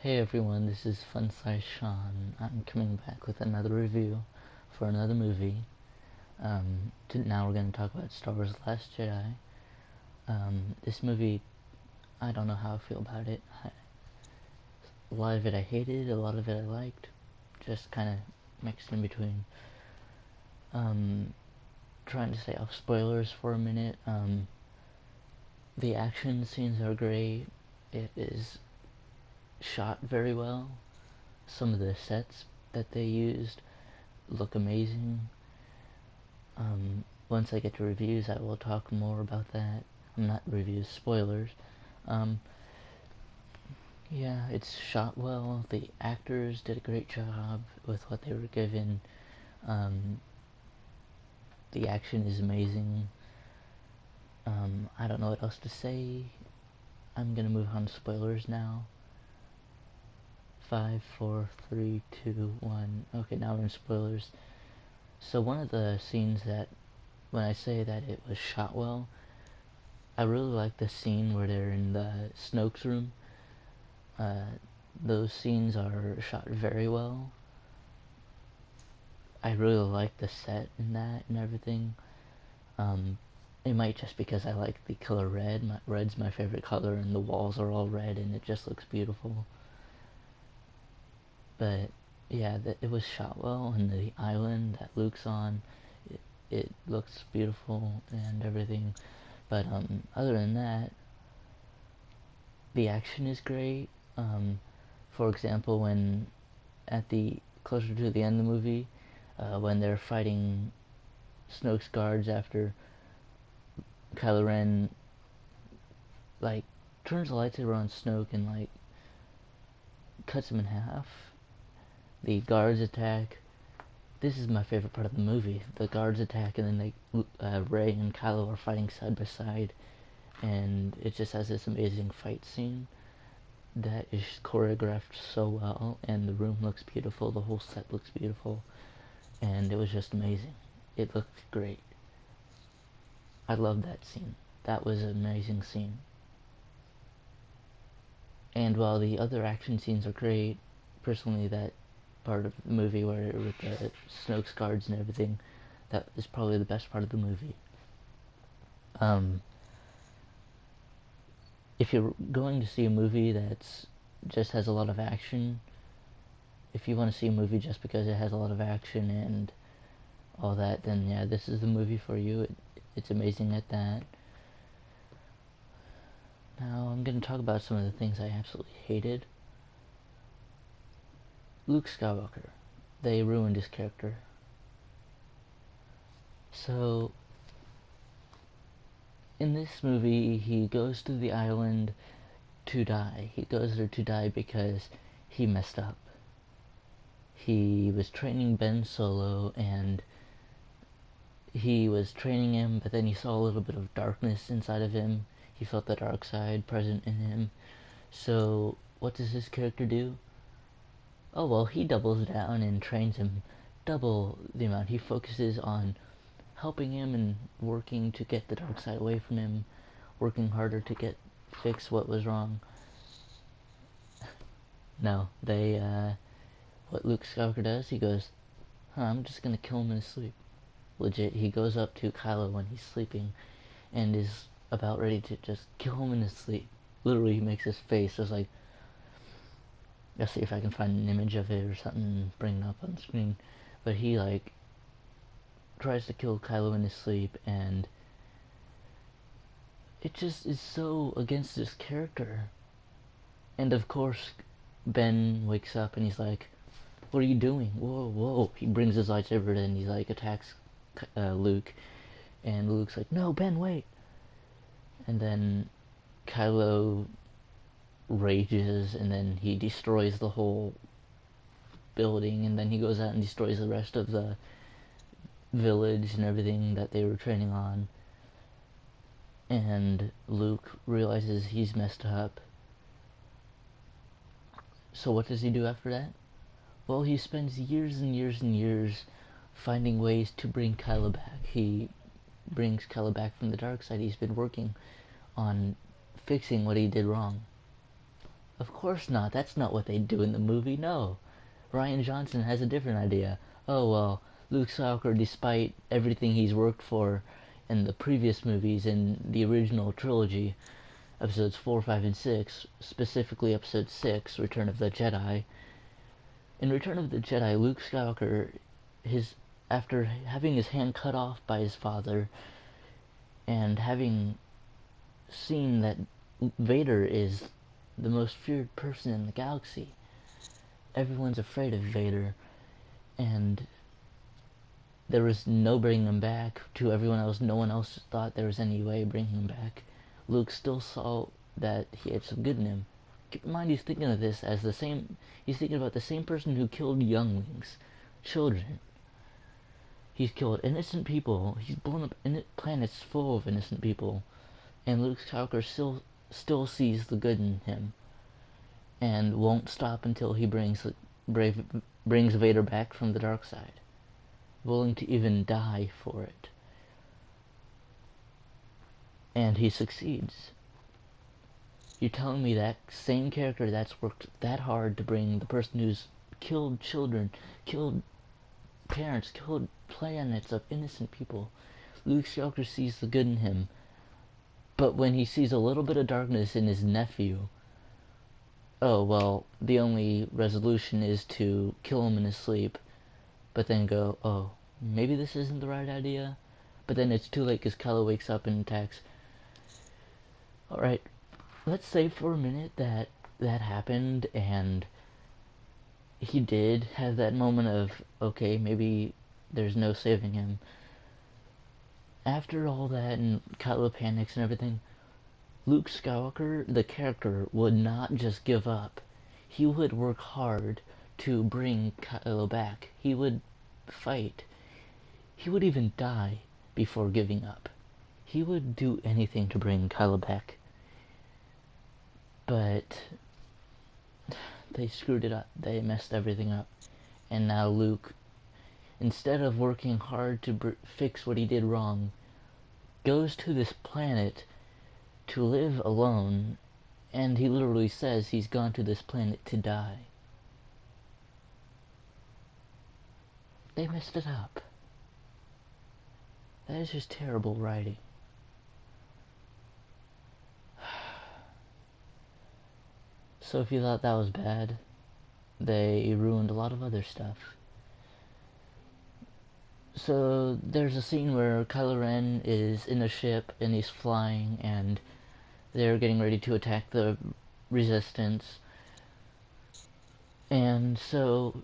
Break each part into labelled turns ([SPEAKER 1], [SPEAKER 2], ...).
[SPEAKER 1] Hey everyone, this is Fun Size Sean. I'm coming back with another review for another movie. Now we're going to talk about Star Wars: The Last Jedi. This movie, I don't know how I feel about it. A lot of it I hated, a lot of it I liked. Just kind of mixed in between. Trying to stay off spoilers for a minute. The action scenes are great. It is shot very well. Some of the sets that they used look amazing. Once I get to reviews, I will talk more about that. Not reviews, spoilers. Yeah, it's shot well. The actors did a great job with what they were given. The action is amazing. I don't know what else to say. I'm gonna move on to spoilers now. 5, 4, 3, 2, 1. Okay, now we're in spoilers. So one of the scenes that, when I say that it was shot well, I really like the scene where they're in the Snoke's room. Those scenes are shot very well. I really like the set in that and everything. It might just because I like the color red. Red's my favorite color, and the walls are all red, and it just looks beautiful. But yeah, it was shot well, and the island that Luke's on, it looks beautiful and everything. But other than that, the action is great. For example, when at the closer to the end of the movie, when they're fighting Snoke's guards after Kylo Ren like turns the lightsaber on Snoke and like cuts him in half. The guards attack. This is my favorite part of the movie. The guards attack, and then Rey and Kylo are fighting side by side, and it just has this amazing fight scene that is choreographed so well, and the room looks beautiful, the whole set looks beautiful, and it was just amazing. It looked great. I loved that scene. That was an amazing scene. And while the other action scenes are great, personally that part of the movie where with the Snoke's guards and everything, that is probably the best part of the movie. If you're going to see a movie that's just has a lot of action, if you want to see a movie just because it has a lot of action and all that, then yeah, this is the movie for you. It's amazing at that. Now I'm going to talk about some of the things I absolutely hated. Luke Skywalker. They ruined his character. So, in this movie, he goes to the island to die. He goes there to die because he messed up. He was training Ben Solo, and he was training him, but then he saw a little bit of darkness inside of him. He felt the dark side present in him. So, what does his character do? Oh well, he doubles down and trains him double the amount. He focuses on helping him and working to get the dark side away from him, working harder to fix what was wrong. No, what Luke Skywalker does, he goes, I'm just gonna kill him in his sleep. Legit, he goes up to Kylo when he's sleeping and is about ready to just kill him in his sleep. Literally, he makes his face just like, let's see if I can find an image of it or something and bring it up on screen. But he like tries to kill Kylo in his sleep, and it just is so against his character. And of course, Ben wakes up and he's like, "What are you doing? Whoa, whoa!" He brings his lightsaber and he like attacks Luke, and Luke's like, "No, Ben, wait!" And then Kylo rages, and then he destroys the whole building, and then he goes out and destroys the rest of the village and everything that they were training on. And Luke realizes he's messed up. So what does he do after that? Well, he spends years and years and years finding ways to bring Kylo back. He brings Kylo back from the dark side. He's been working on fixing what he did wrong. Of course not. That's not what they do in the movie. No. Rian Johnson has a different idea. Oh, well, Luke Skywalker, despite everything he's worked for in the previous movies in the original trilogy, episodes 4, 5, and 6, specifically episode 6, Return of the Jedi. In Return of the Jedi, Luke Skywalker, after having his hand cut off by his father, and having seen that Vader is the most feared person in the galaxy, everyone's afraid of Vader, and there was no bringing him back. To everyone else, no one else thought there was any way of bringing him back. Luke still saw that he had some good in him. Keep in mind, he's thinking of this as he's thinking about the same person who killed younglings, children. He's killed innocent people. He's blown up planets full of innocent people. And Luke Skywalker still sees the good in him, and won't stop until he brings Vader back from the dark side, willing to even die for it. And he succeeds. You're telling me that same character that's worked that hard to bring the person who's killed children, killed parents, killed planets of innocent people, Luke Skywalker sees the good in him, but when he sees a little bit of darkness in his nephew, oh, well, the only resolution is to kill him in his sleep, but then go, oh, maybe this isn't the right idea? But then it's too late because Kylo wakes up and attacks. Alright, let's say for a minute that happened and he did have that moment of, okay, maybe there's no saving him. After all that and Kylo panics and everything, Luke Skywalker, the character, would not just give up. He would work hard to bring Kylo back. He would fight. He would even die before giving up. He would do anything to bring Kylo back. But they screwed it up. They messed everything up. And now Luke, instead of working hard to fix what he did wrong, goes to this planet to live alone, and he literally says he's gone to this planet to die. They messed it up. That is just terrible writing. So if you thought that was bad, they ruined a lot of other stuff. So there's a scene where Kylo Ren is in a ship and he's flying and they're getting ready to attack the Resistance. And so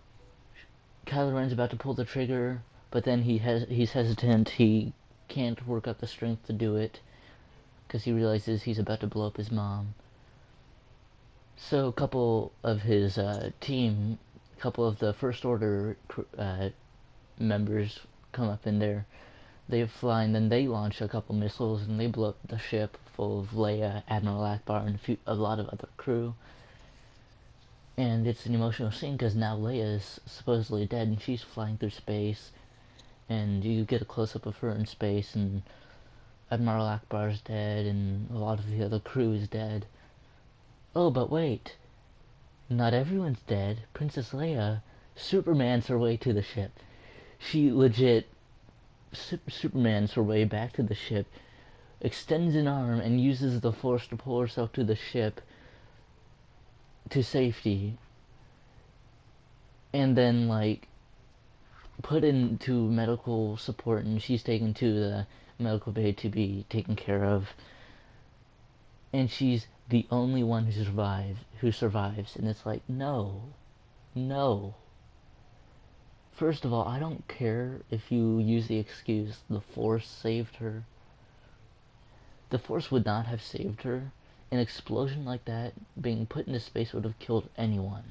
[SPEAKER 1] Kylo Ren's about to pull the trigger, but then he's hesitant. He can't work up the strength to do it because he realizes he's about to blow up his mom. So a couple of his team, a couple of the First Order members come up in there. They fly and then they launch a couple missiles and they blow up the ship full of Leia, Admiral Akbar, and a lot of other crew. And it's an emotional scene because now Leia is supposedly dead and she's flying through space. And you get a close-up of her in space and Admiral Akbar's dead and a lot of the other crew is dead. Oh, but wait. Not everyone's dead. Princess Leia Supermans her way to the ship. She legit Supermans her way back to the ship, extends an arm and uses the Force to pull herself to the ship to safety, and then like put into medical support, and she's taken to the medical bay to be taken care of, and she's the only one who survives, and it's like, no. First of all, I don't care if you use the excuse the Force saved her. The Force would not have saved her. An explosion like that, being put into space, would have killed anyone.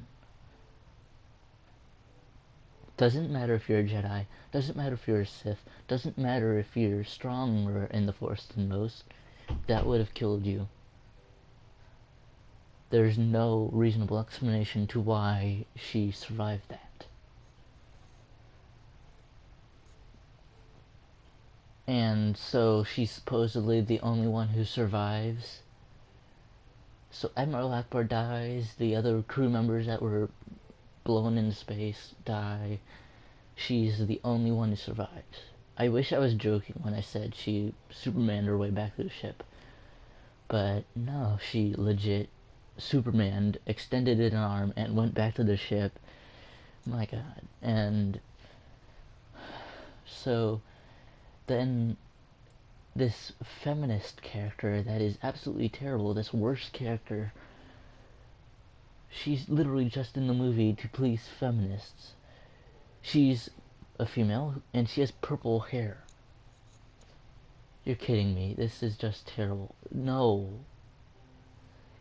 [SPEAKER 1] Doesn't matter if you're a Jedi, doesn't matter if you're a Sith, doesn't matter if you're stronger in the Force than most, that would have killed you. There's no reasonable explanation to why she survived that. And so she's supposedly the only one who survives. So Admiral Akbar dies, the other crew members that were blown into space die. She's the only one who survives. I wish I was joking when I said she Supermaned her way back to the ship. But no, she legit Supermaned, extended an arm, and went back to the ship. My god. And so then this feminist character that is absolutely terrible, this worst character, she's literally just in the movie to please feminists. She's a female and she has purple hair. You're kidding me. This is just terrible. No.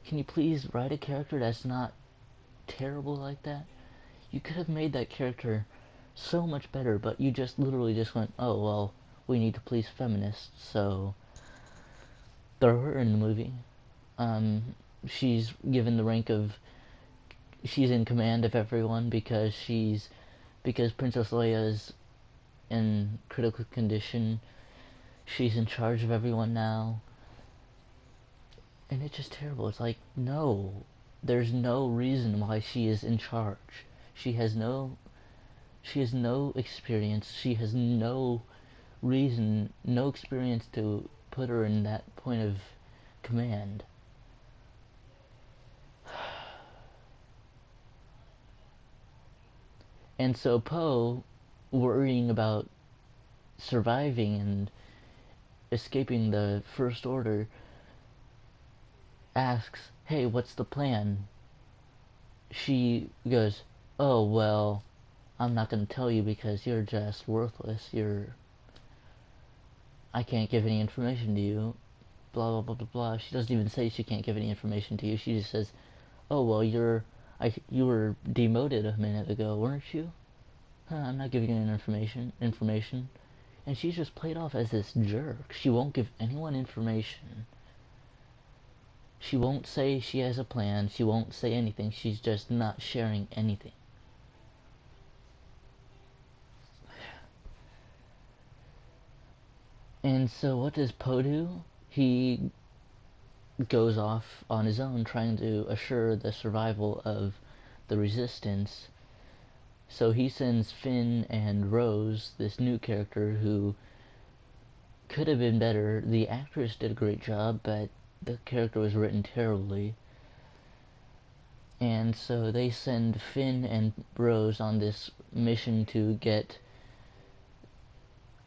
[SPEAKER 1] Can you please write a character that's not terrible like that? You could have made that character so much better, but you just literally just went, oh, well, we need to please feminists, so throw her in the movie. She's given the rank of, she's in command of everyone because Princess Leia's in critical condition. She's in charge of everyone now. And it's just terrible. It's like, no, there's no reason why she is in charge. She has no experience. She has no reason, no experience to put her in that point of command. And so Poe, worrying about surviving and escaping the First Order, asks, hey, what's the plan? She goes, oh, well, I'm not going to tell you because you're just worthless. I can't give any information to you. Blah, blah, blah, blah, blah. She doesn't even say she can't give any information to you. She just says, oh, well, you were demoted a minute ago, weren't you? I'm not giving you any information. And she's just played off as this jerk. She won't give anyone information. She won't say she has a plan. She won't say anything. She's just not sharing anything. And so what does Poe do? He goes off on his own trying to assure the survival of the Resistance. So he sends Finn and Rose, this new character who could have been better. The actress did a great job, but the character was written terribly. And so they send Finn and Rose on this mission to get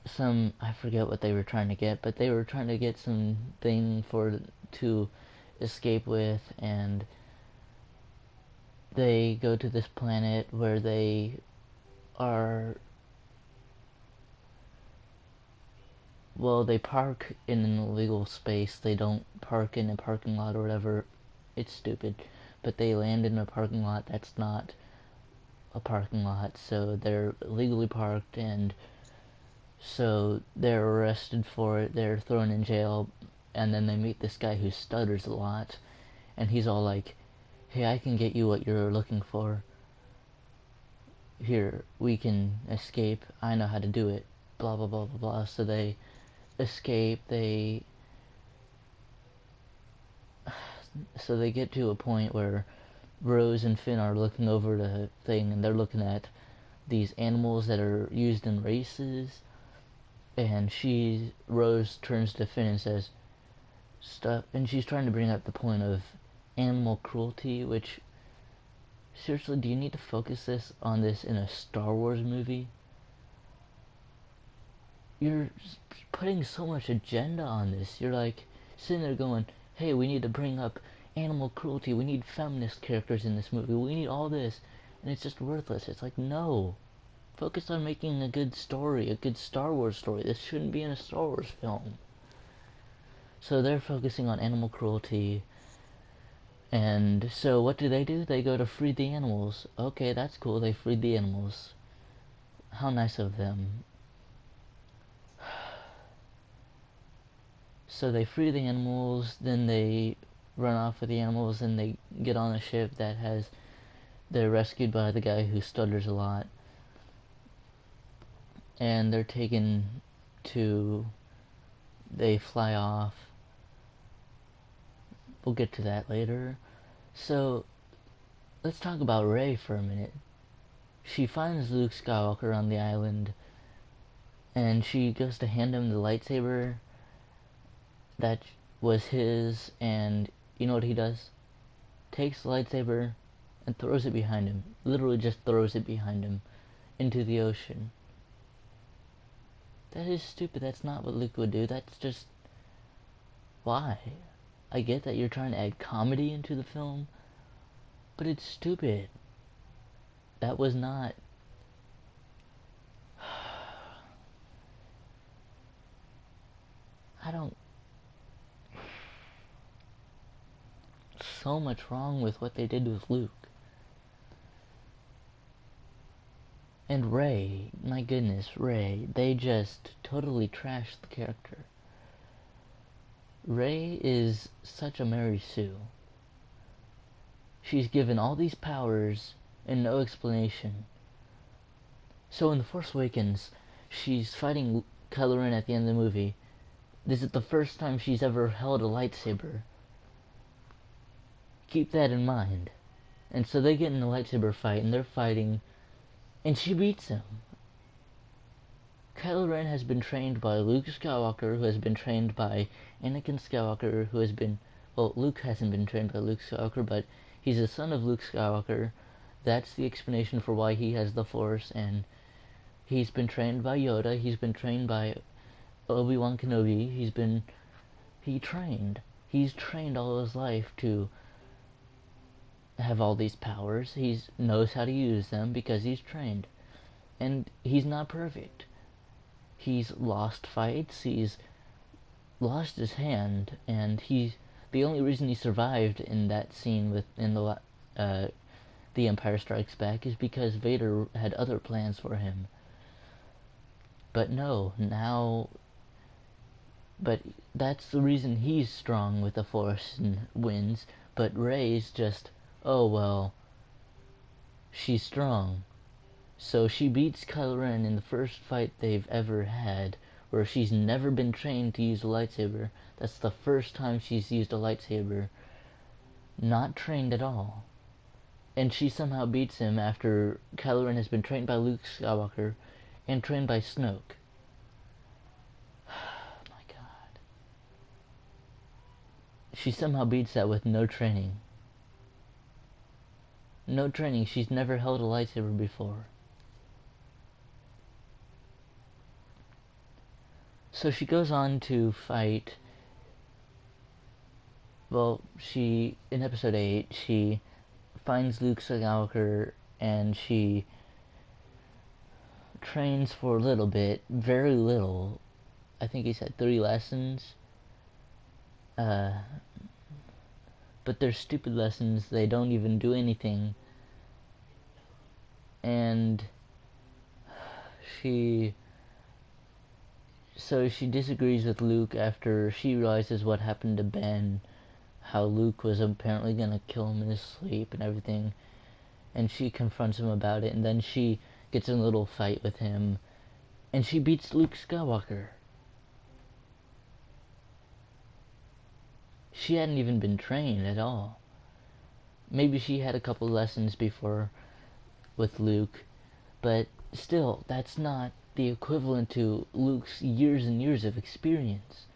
[SPEAKER 1] some, I forget what they were trying to get, but they were trying to get some thing to escape with, and they go to this planet where they are, well, they park in an illegal space. They don't park in a parking lot or whatever. It's stupid. But they land in a parking lot that's not a parking lot, so they're illegally parked, and so they're arrested for it. They're thrown in jail, and then they meet this guy who stutters a lot, and he's all like, hey, I can get you what you're looking for. Here, we can escape. I know how to do it. Blah, blah, blah, blah, blah. So they escape. So they get to a point where Rose and Finn are looking over the thing, and they're looking at these animals that are used in races, and Rose turns to Finn and says, stuff, and she's trying to bring up the point of animal cruelty, which, seriously, do you need to focus on this in a Star Wars movie? You're putting so much agenda on this. You're like sitting there going, hey, we need to bring up animal cruelty, we need feminist characters in this movie, we need all this, and it's just worthless. It's like, no. Focus on making a good story, a good Star Wars story. This shouldn't be in a Star Wars film. So they're focusing on animal cruelty, and so what do? They go to free the animals. Okay, that's cool, they freed the animals. How nice of them. So they free the animals, then they run off with the animals, and they get on a ship they're rescued by the guy who stutters a lot. And they're taken they fly off. we'll get to that later. So, let's talk about Rey for a minute. She finds Luke Skywalker on the island, and she goes to hand him the lightsaber that was his, and you know what he does? Takes the lightsaber and throws it behind him. Literally just throws it behind him into the ocean. That is stupid. That's not what Luke would do. That's just... why? I get that you're trying to add comedy into the film, but it's stupid. That was not... I don't... so much wrong with what they did with Luke. And Rey, my goodness, Rey, they just totally trashed the character. Rey is such a Mary Sue. She's given all these powers and no explanation. So in The Force Awakens, she's fighting Kylo Ren at the end of the movie. This is the first time she's ever held a lightsaber. Keep that in mind. And so they get in a lightsaber fight, and they're fighting, and she beats him. Kylo Ren has been trained by Luke Skywalker, who has been trained by Anakin Skywalker, who has been... well, Luke hasn't been trained by Luke Skywalker, but he's the son of Luke Skywalker. That's the explanation for why he has the Force, and he's been trained by Yoda, he's been trained by Obi-Wan Kenobi, he's trained all his life to have all these powers. He knows how to use them because he's trained. And he's not perfect. He's lost fights, he's lost his hand, and the only reason he survived in that scene The Empire Strikes Back is because Vader had other plans for him. But but that's the reason he's strong with the Force and wins, but Rey's just, oh well, she's strong. So she beats Kylo Ren in the first fight they've ever had, where she's never been trained to use a lightsaber. That's the first time she's used a lightsaber. Not trained at all. And she somehow beats him after Kylo Ren has been trained by Luke Skywalker and trained by Snoke. My God. She somehow beats that with no training. No training. She's never held a lightsaber before. So she goes on to fight... well, in episode 8, she finds Luke Skywalker and she trains for a little bit, very little. I think he said 3 lessons. But they're stupid lessons. They don't even do anything. And she disagrees with Luke after she realizes what happened to Ben, how Luke was apparently gonna kill him in his sleep and everything, and she confronts him about it, and then she gets in a little fight with him, and she beats Luke Skywalker. She hadn't even been trained at all. Maybe she had a couple lessons before with Luke, but still, that's not the equivalent to Luke's years and years of experience.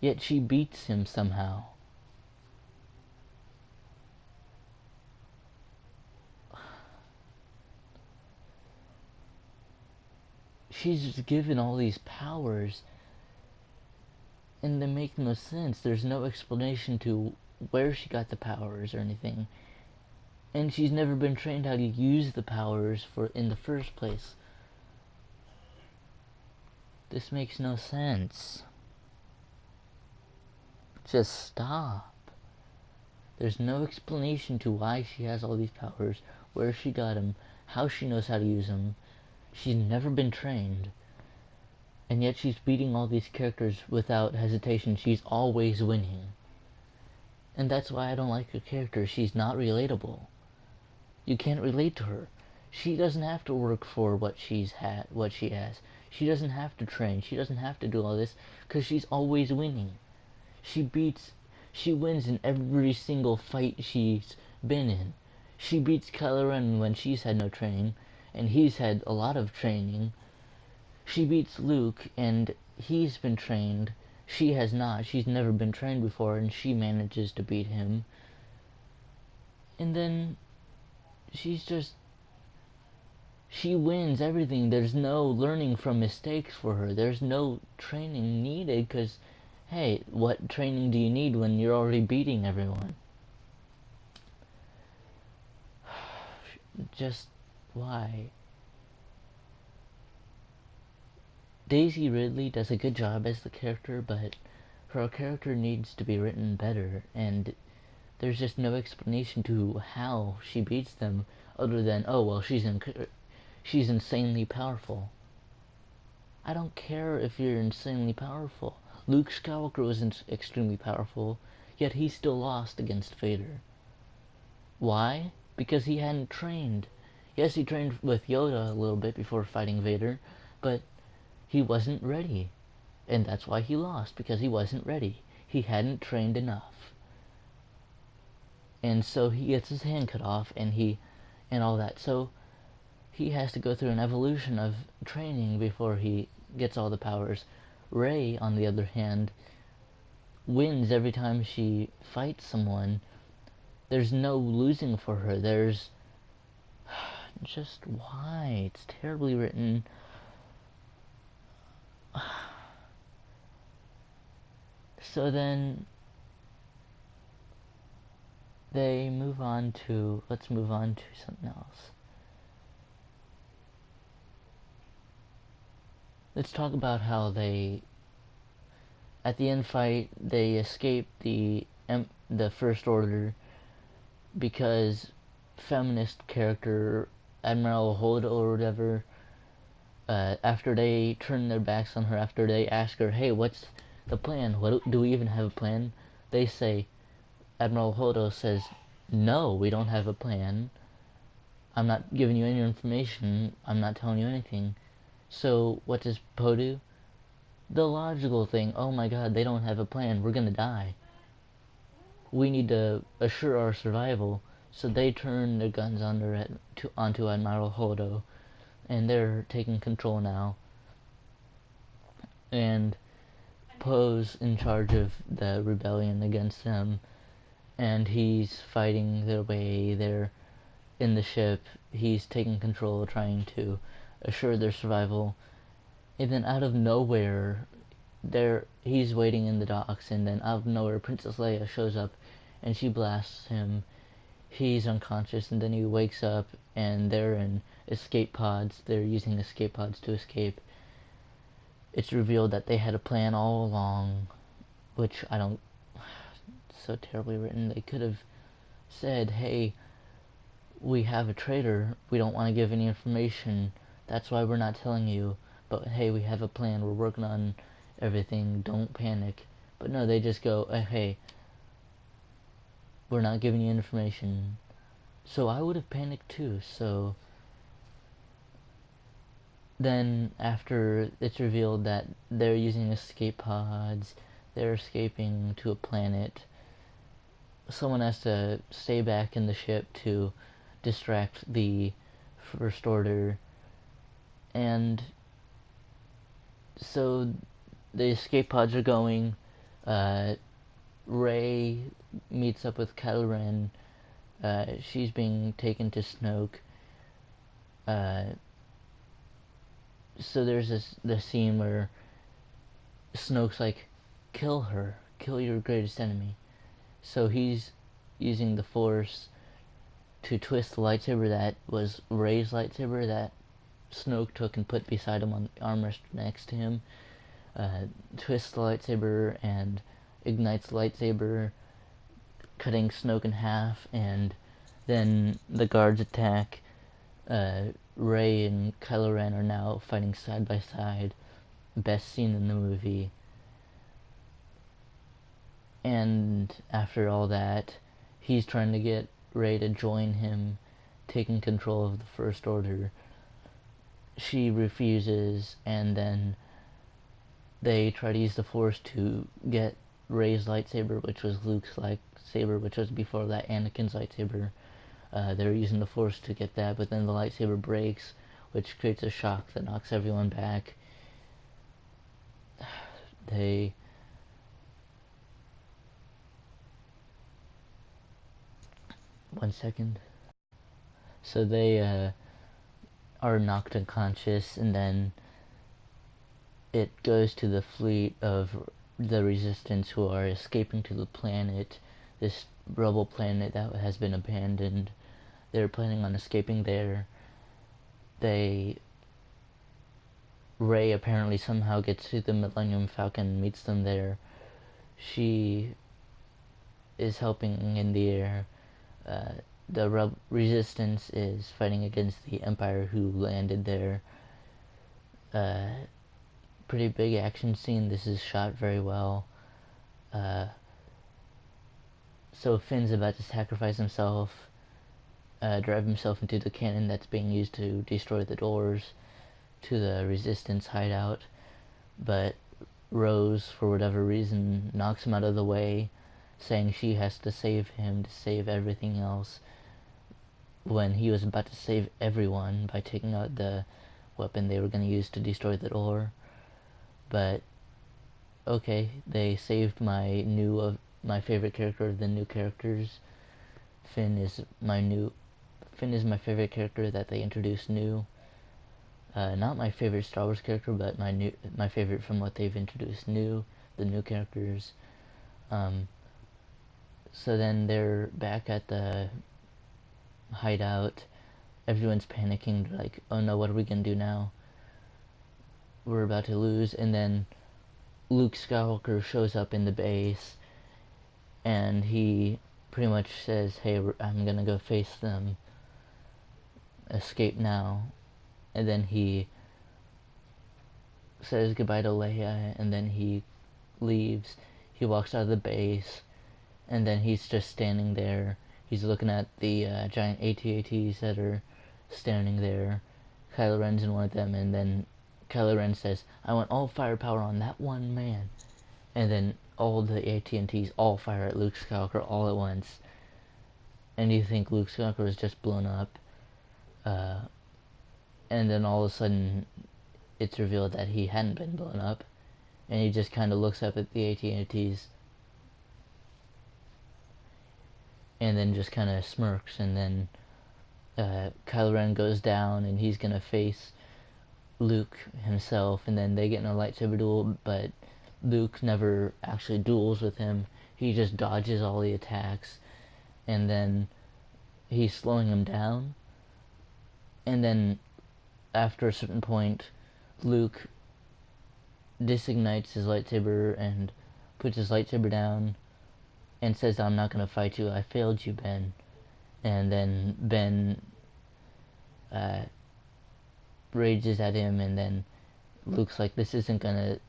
[SPEAKER 1] Yet she beats him somehow. She's just given all these powers, and they make no sense. There's no explanation to where she got the powers or anything. And she's never been trained how to use the powers in the first place. This makes no sense. Just stop. There's no explanation to why she has all these powers, where she got them, how she knows how to use them. She's never been trained. And yet she's beating all these characters without hesitation. She's always winning. And that's why I don't like her character. She's not relatable. You can't relate to her. She doesn't have to work for what she has. She doesn't have to train. She doesn't have to do all this because she's always winning. She beats She wins in every single fight she's been in. She beats Kylo Ren when she's had no training, and he's had a lot of training. She beats Luke, and he's been trained. She has not. She's never been trained before, and she manages to beat him. And then she wins everything. There's no learning from mistakes for her. There's no training needed because, hey, what training do you need when you're already beating everyone? Just why? Daisy Ridley does a good job as the character, but her character needs to be written better, and there's just no explanation to how she beats them other than, oh, well, she's insanely powerful. I don't care if you're insanely powerful. Luke Skywalker was extremely powerful, yet he still lost against Vader. Why? Because he hadn't trained. Yes, he trained with Yoda a little bit before fighting Vader, but he wasn't ready. And that's why he lost, because he wasn't ready. He hadn't trained enough. And so he gets his hand cut off and all that. So he has to go through an evolution of training before he gets all the powers. Rey, on the other hand, wins every time she fights someone. There's no losing for her. There's just why? It's terribly written. So then let's move on to something else. Let's talk about how at the end fight, they escape the First Order because feminist character Admiral Holdo or whatever, after they turn their backs on her, after they ask her, hey, what's the plan? Do we even have a plan? They say, Admiral Holdo says, no, we don't have a plan. I'm not giving you any information. I'm not telling you anything. So what does Poe do? The logical thing, oh my god, they don't have a plan. We're gonna die. We need to assure our survival. So they turn their guns onto Admiral Holdo, and they're taking control now. And Poe's in charge of the rebellion against them, and he's fighting their way. They're in the ship. He's taking control, trying to assure their survival. And then out of nowhere, he's waiting in the docks, and then out of nowhere, Princess Leia shows up, and she blasts him. He's unconscious, and then he wakes up, and they're in escape pods. They're using escape pods to escape. It's revealed that they had a plan all along, which I don't... so terribly written. They could have said, hey, we have a traitor. We don't want to give any information. That's why we're not telling you. But hey, we have a plan. We're working on everything. Don't panic. But no, they just go, hey, we're not giving you information. So I would have panicked too. So then after it's revealed that they're using escape pods, they're escaping to a planet, someone has to stay back in the ship to distract the First Order. And so the escape pods are going. Rey meets up with Kylo Ren. She's being taken to Snoke. So there's this scene where Snoke's like, kill her, kill your greatest enemy. So he's using the Force to twist the lightsaber that was Rey's lightsaber that Snoke took and put beside him on the armrest next to him. Twists the lightsaber and ignites the lightsaber, cutting Snoke in half, and then the guards attack. Rey and Kylo Ren are now fighting side by side. Best scene in the movie. And after all that, he's trying to get Rey to join him, taking control of the First Order. She refuses, and then they try to use the Force to get Rey's lightsaber, which was Luke's lightsaber, which was before that Anakin's lightsaber. They're using the Force to get that, but then the lightsaber breaks, which creates a shock that knocks everyone back. They... One second. So they are knocked unconscious, and then it goes to the fleet of the Resistance who are escaping to the planet, this rubble planet that has been abandoned. They're planning on escaping there. Rey apparently somehow gets to the Millennium Falcon and meets them there. She is helping in the air. The Resistance is fighting against the Empire who landed there. Pretty big action scene. This is shot very well. So Finn's about to sacrifice himself, drive himself into the cannon that's being used to destroy the doors to the Resistance hideout, but Rose, for whatever reason, knocks him out of the way, saying she has to save him to save everything else, when he was about to save everyone by taking out the weapon they were going to use to destroy the door. But okay, they saved my favorite character of the new characters. Finn is my favorite character that they introduced new. Not my favorite Star Wars character, but my favorite from what they've introduced new, the new characters. So then they're back at the hideout. Everyone's panicking, like, oh no, what are we gonna do now? We're about to lose. And then Luke Skywalker shows up in the base, and he pretty much says, hey, I'm gonna go face them. Escape now. And then he says goodbye to Leia, and then he leaves. He walks out of the base, and then he's just standing there. He's looking at the giant AT-ATs that are standing there. Kylo Ren's in one of them, and then Kylo Ren says, I want all firepower on that one man. And then all the AT-ATs all fire at Luke Skywalker all at once. And you think Luke Skywalker was just blown up. And then all of a sudden, it's revealed that he hadn't been blown up. And he just kind of looks up at the AT-ATs. And then just kind of smirks. And then Kylo Ren goes down, and he's going to face Luke himself. And then they get in a lightsaber duel, but Luke never actually duels with him. He just dodges all the attacks. And then he's slowing him down. And then after a certain point, Luke disignites his lightsaber and puts his lightsaber down and says, I'm not going to fight you. I failed you, Ben. And then Ben rages at him, and then Luke's like, this isn't going to...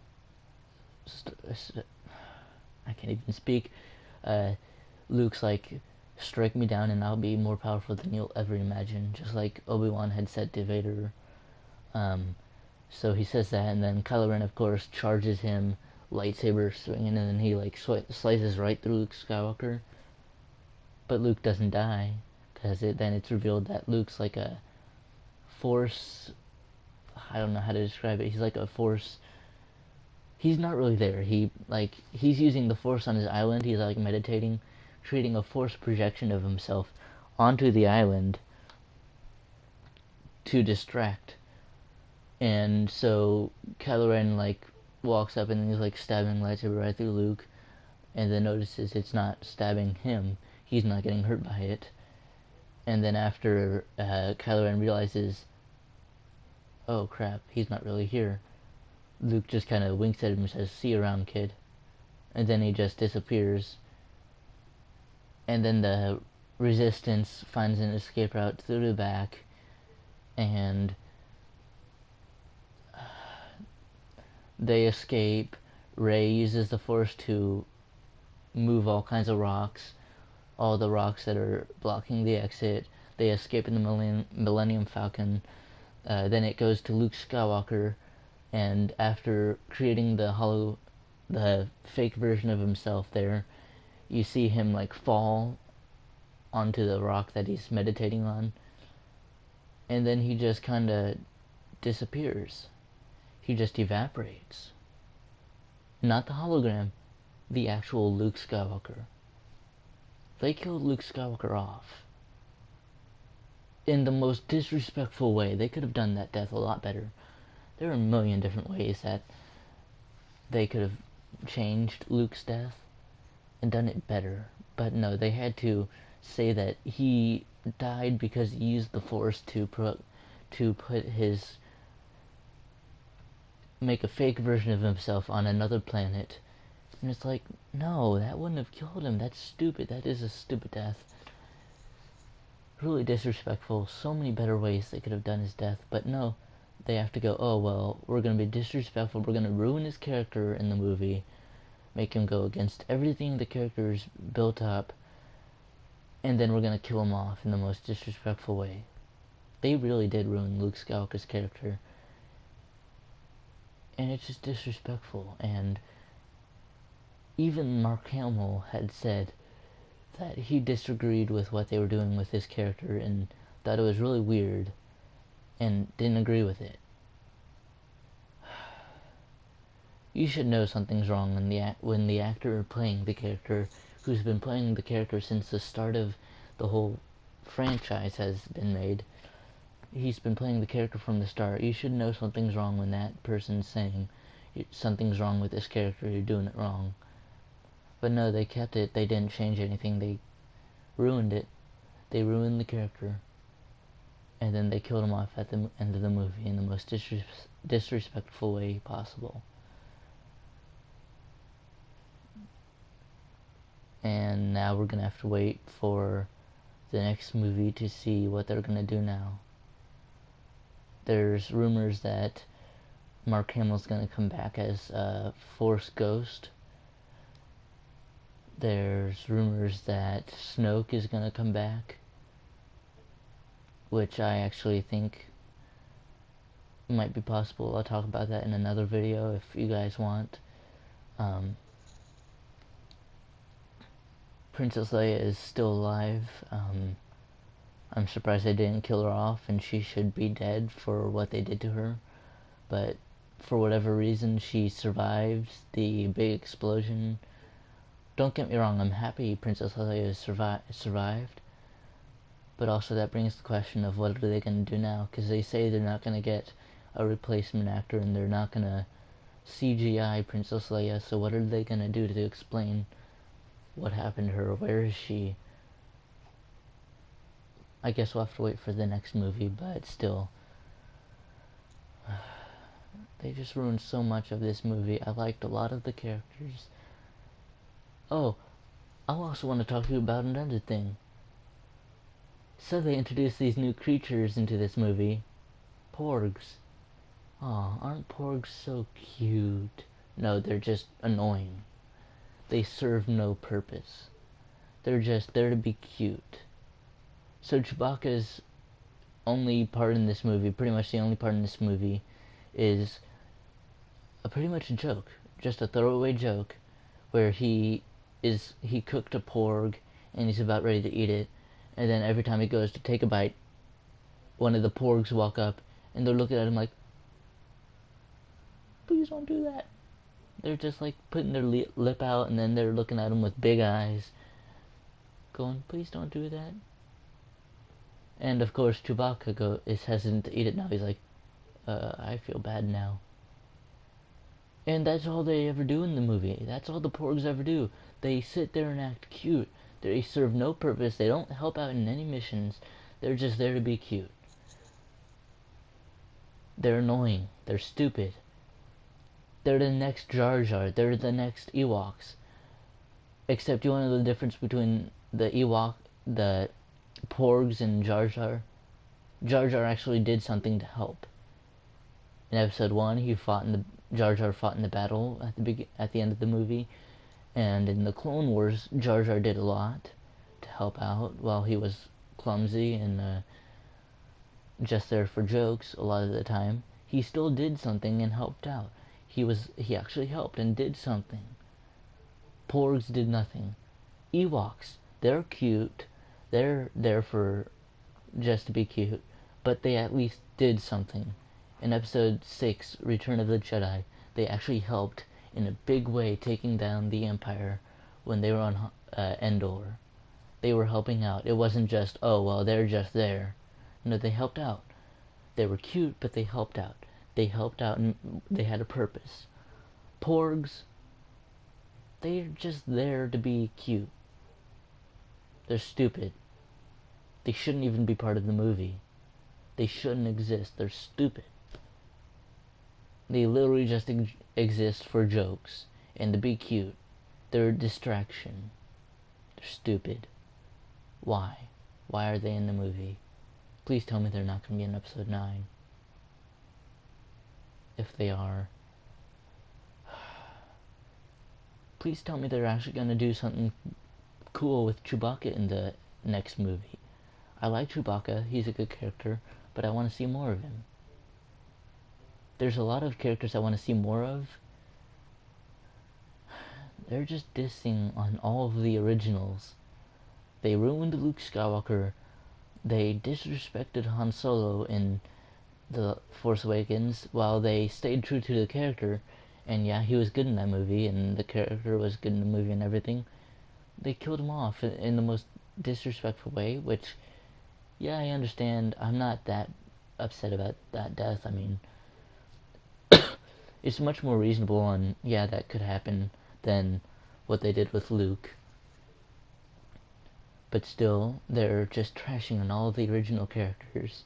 [SPEAKER 1] I can't even speak. Luke's like, strike me down and I'll be more powerful than you'll ever imagine, just like Obi-Wan had said to Vader. So he says that, and then Kylo Ren, of course, charges him, lightsaber swinging, and then he like slices right through Luke Skywalker. But Luke doesn't die, because then it's revealed that Luke's like a Force... I don't know how to describe it. He's like a Force... He's not really there. He's using the Force on his island. He's like meditating, creating a Force projection of himself onto the island to distract. And so Kylo Ren like walks up, and he's like stabbing lightsaber right through Luke, and then notices it's not stabbing him. He's not getting hurt by it. And then after Kylo Ren realizes, oh crap, he's not really here, Luke just kind of winks at him and says, see you around, kid. And then he just disappears. And then the Resistance finds an escape route through the back, and they escape. Rey uses the Force to move all kinds of rocks, all the rocks that are blocking the exit. They escape in the Millennium Falcon. Then it goes to Luke Skywalker, and after creating the the fake version of himself there. You see him like fall onto the rock that he's meditating on, and then he just kind of disappears. He just evaporates. Not the hologram, the actual Luke Skywalker. They killed Luke Skywalker off in the most disrespectful way. They could have done that death a lot better. There are a million different ways that they could have changed Luke's death and done it better. But no, they had to say that he died because he used the Force to make a fake version of himself on another planet. And it's like, no, that wouldn't have killed him. That's stupid. That is a stupid death. Really disrespectful. So many better ways they could have done his death. But no, they have to go, oh, well, we're going to be disrespectful. We're going to ruin his character in the movie. Make him go against everything the character's built up. And then we're going to kill him off in the most disrespectful way. They really did ruin Luke Skywalker's character. And it's just disrespectful. And even Mark Hamill had said that he disagreed with what they were doing with his character and thought it was really weird and didn't agree with it. You should know something's wrong when the actor playing the character, who's been playing the character since the start of the whole franchise has been made, he's been playing the character from the start. You should know something's wrong when that person's saying something's wrong with this character, you're doing it wrong. But no, they kept it. They didn't change anything. They ruined it. They ruined the character. And then they killed him off at the end of the movie in the most disrespectful way possible. And now we're going to have to wait for the next movie to see what they're going to do now. There's rumors that Mark Hamill's going to come back as a Force ghost. There's rumors that Snoke is going to come back, which I actually think might be possible. I'll talk about that in another video if you guys want. Princess Leia is still alive. I'm surprised they didn't kill her off, and she should be dead for what they did to her. But for whatever reason, she survived the big explosion. Don't get me wrong, I'm happy Princess Leia survived. But also that brings the question of what are they going to do now? Because they say they're not going to get a replacement actor and they're not going to CGI Princess Leia. So what are they going to do to explain what happened to her? Where is she? I guess we'll have to wait for the next movie, but still. They just ruined so much of this movie. I liked a lot of the characters. Oh, I also want to talk to you about another thing. So they introduced these new creatures into this movie. Porgs. Aw, aren't porgs so cute? No, they're just annoying. They serve no purpose. They're just there to be cute. So Chewbacca's only part in this movie, pretty much the only part in this movie, is pretty much a joke. Just a throwaway joke where he cooked a porg and he's about ready to eat it, and then every time he goes to take a bite, one of the porgs walk up and they're looking at him like, please don't do that. They're just like putting their lip out, and then they're looking at him with big eyes going, please don't do that. And of course Chewbacca is hesitant to eat it now. He's like, I feel bad now. And that's all they ever do in the movie. That's all the porgs ever do. They sit there and act cute. They serve no purpose. They don't help out in any missions. They're just there to be cute. They're annoying. They're stupid. They're the next Jar Jar. They're the next Ewoks. Except you want to know the difference between the porgs and Jar Jar? Jar Jar actually did something to help. In episode 1, Jar Jar fought in the battle at the end of the movie, and in the Clone Wars, Jar Jar did a lot to help out while he was clumsy and just there for jokes a lot of the time. He still did something and helped out. He actually helped and did something. Porgs did nothing. Ewoks, they're cute. They're there for just to be cute, but they at least did something. In episode 6, Return of the Jedi, they actually helped in a big way taking down the Empire when they were on Endor. They were helping out. It wasn't just, oh, well, they're just there. No, they helped out. They were cute, but they helped out. They helped out and they had a purpose. Porgs, they're just there to be cute. They're stupid. They shouldn't even be part of the movie. They shouldn't exist. They're stupid. They literally just exist for jokes and to be cute. They're a distraction. They're stupid. Why? Why are they in the movie? Please tell me they're not going to be in episode 9. If they are, please tell me they're actually going to do something cool with Chewbacca in the next movie. I like Chewbacca, he's a good character, but I want to see more of him. There's a lot of characters I want to see more of. They're just dissing on all of the originals. They ruined Luke Skywalker. They disrespected Han Solo in The Force Awakens while they stayed true to the character. And yeah, he was good in that movie, and the character was good in the movie and everything. They killed him off in the most disrespectful way, which, yeah, I understand. I'm not that upset about that death. I mean, it's much more reasonable and, yeah, that could happen than what they did with Luke. But still, they're just trashing on all of the original characters.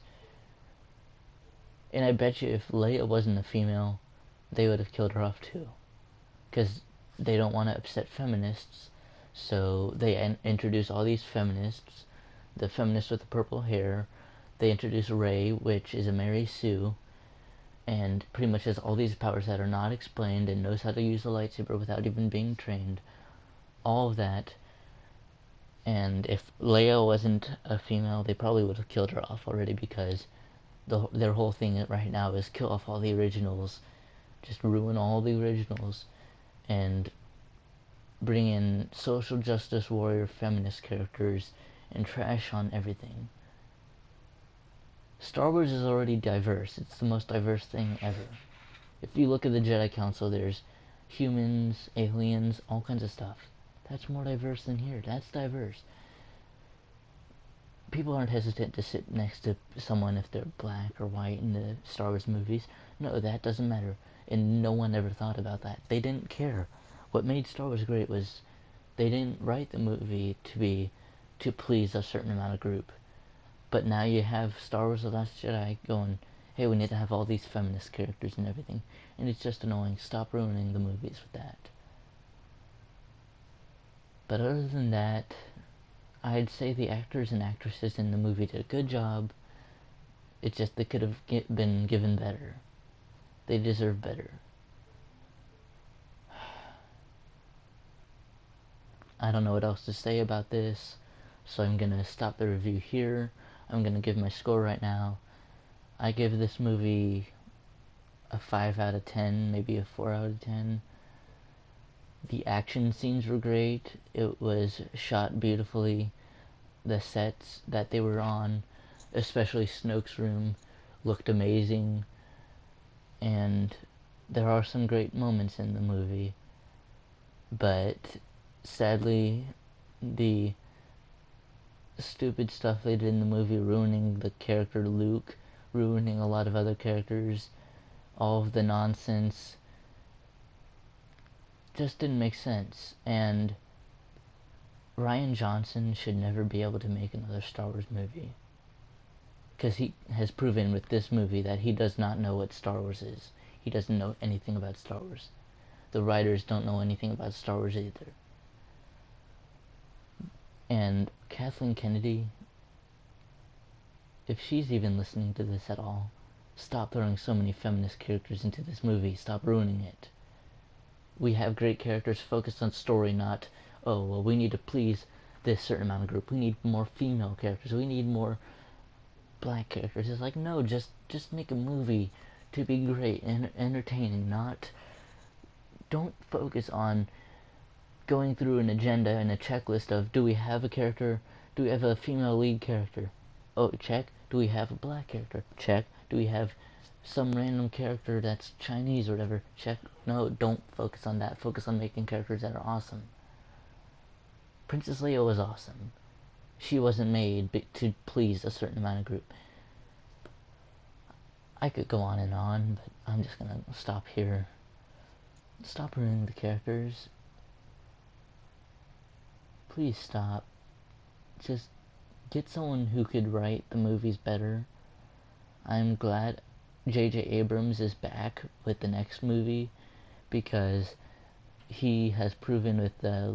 [SPEAKER 1] And I bet you if Leia wasn't a female, they would have killed her off too. Because they don't want to upset feminists, so they introduce all these feminists. The feminist with the purple hair. They introduce Rey, which is a Mary Sue, and pretty much has all these powers that are not explained and knows how to use a lightsaber without even being trained. All of that. And if Leia wasn't a female, they probably would have killed her off already, because their whole thing right now is kill off all the originals. Just ruin all the originals and bring in social justice warrior feminist characters and trash on everything. Star Wars is already diverse. It's the most diverse thing ever. If you look at the Jedi Council, there's humans, aliens, all kinds of stuff. That's more diverse than here. That's diverse. People aren't hesitant to sit next to someone if they're black or white in the Star Wars movies. No, that doesn't matter. And no one ever thought about that. They didn't care. What made Star Wars great was they didn't write the movie to please a certain amount of group. But now you have Star Wars The Last Jedi going, hey, we need to have all these feminist characters and everything. And it's just annoying. Stop ruining the movies with that. But other than that, I'd say the actors and actresses in the movie did a good job. It's just they could have been given better. They deserve better. I don't know what else to say about this, so I'm gonna stop the review here. I'm gonna give my score right now. I give this movie a 5 out of 10, maybe a 4 out of 10. The action scenes were great. It was shot beautifully. The sets that they were on, especially Snoke's room, looked amazing. And there are some great moments in the movie. But sadly, the stupid stuff they did in the movie, ruining the character Luke, ruining a lot of other characters, all of the nonsense, just didn't make sense. And Rian Johnson should never be able to make another Star Wars movie, because he has proven with this movie that he does not know what Star Wars is. He doesn't know anything about Star Wars. The writers don't know anything about Star Wars either. And Kathleen Kennedy, if she's even listening to this at all, stop throwing so many feminist characters into this movie. Stop ruining it. We have great characters focused on story, not, oh, well, we need to please this certain amount of group. We need more female characters. We need more black characters. It's like, no, just make a movie to be great and entertaining, not don't focus on going through an agenda and a checklist of, do we have a character? Do we have a female lead character? Oh, check. Do we have a black character? Check. Do we have some random character that's Chinese or whatever? Check. No, don't focus on that. Focus on making characters that are awesome. Princess Leia was awesome. She wasn't made to please a certain amount of group. I could go on, but I'm just gonna stop here. Stop ruining the characters. Please stop. Just get someone who could write the movies better. I'm glad J.J. Abrams is back with the next movie, because he has proven with The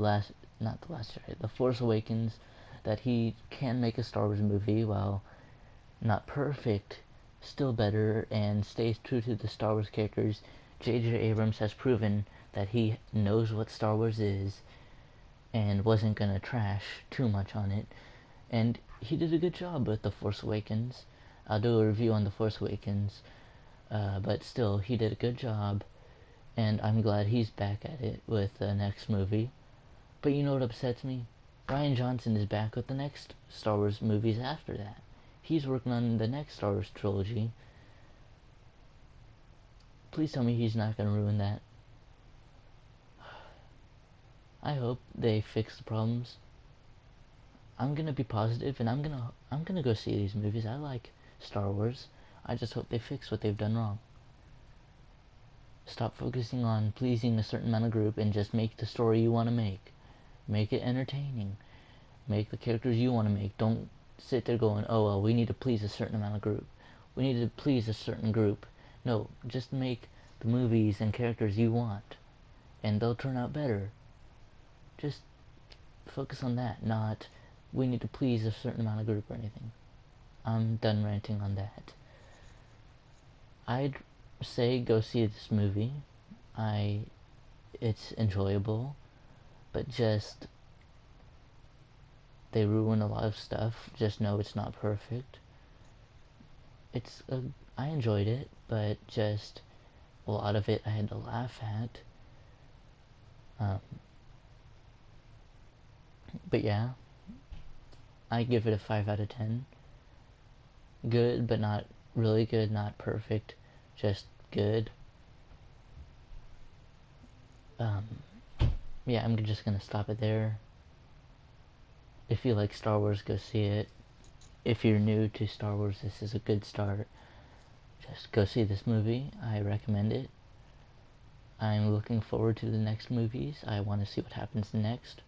[SPEAKER 1] Force Awakens, that he can make a Star Wars movie, while not perfect, still better, and stays true to the Star Wars characters. J.J. Abrams has proven that he knows what Star Wars is and wasn't gonna trash too much on it. And he did a good job with The Force Awakens. I'll do a review on The Force Awakens, but still, he did a good job, and I'm glad he's back at it with the next movie. But you know what upsets me? Rian Johnson is back with the next Star Wars movies after that. He's working on the next Star Wars trilogy. Please tell me he's not going to ruin that. I hope they fix the problems. I'm going to be positive, and I'm going to go see these movies. I like Star Wars. I just hope they fix what they've done wrong. Stop focusing on pleasing a certain amount of group and just make the story you want to make. Make it entertaining. Make the characters you want to make. Don't sit there going, oh, well, we need to please a certain amount of group. We need to please a certain group. No, just make the movies and characters you want, and they'll turn out better. Just focus on that, not we need to please a certain amount of group or anything. I'm done ranting on that. I'd say go see this movie. It's enjoyable, but just they ruin a lot of stuff. Just know it's not perfect. I enjoyed it, but just a lot of it I had to laugh at. But yeah, I give it a 5 out of 10. Good, but not really good, not perfect, just good. Yeah, I'm just gonna stop it there. If you like Star Wars, go see it. If you're new to Star Wars, this is a good start. Just go see this movie. I recommend it. I'm looking forward to the next movies. I want to see what happens next.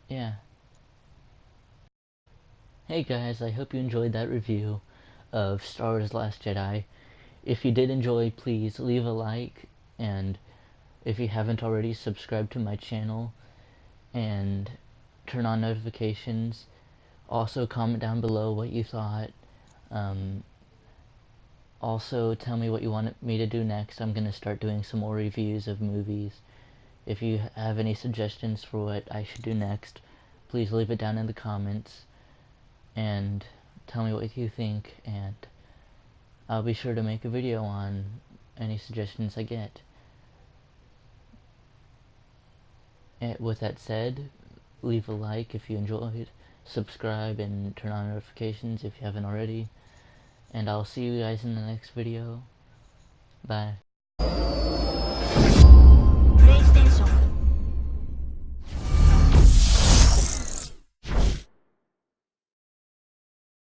[SPEAKER 1] Yeah. Hey guys, I hope you enjoyed that review of Star Wars The Last Jedi. If you did enjoy, please leave a like, and if you haven't already, subscribe to my channel and turn on notifications. Also, comment down below what you thought. Also, tell me what you want me to do next. I'm going to start doing some more reviews of movies. If you have any suggestions for what I should do next, please leave it down in the comments and tell me what you think, and I'll be sure to make a video on any suggestions I get. And with that said, leave a like if you enjoyed, subscribe and turn on notifications if you haven't already, and I'll see you guys in the next video. Bye.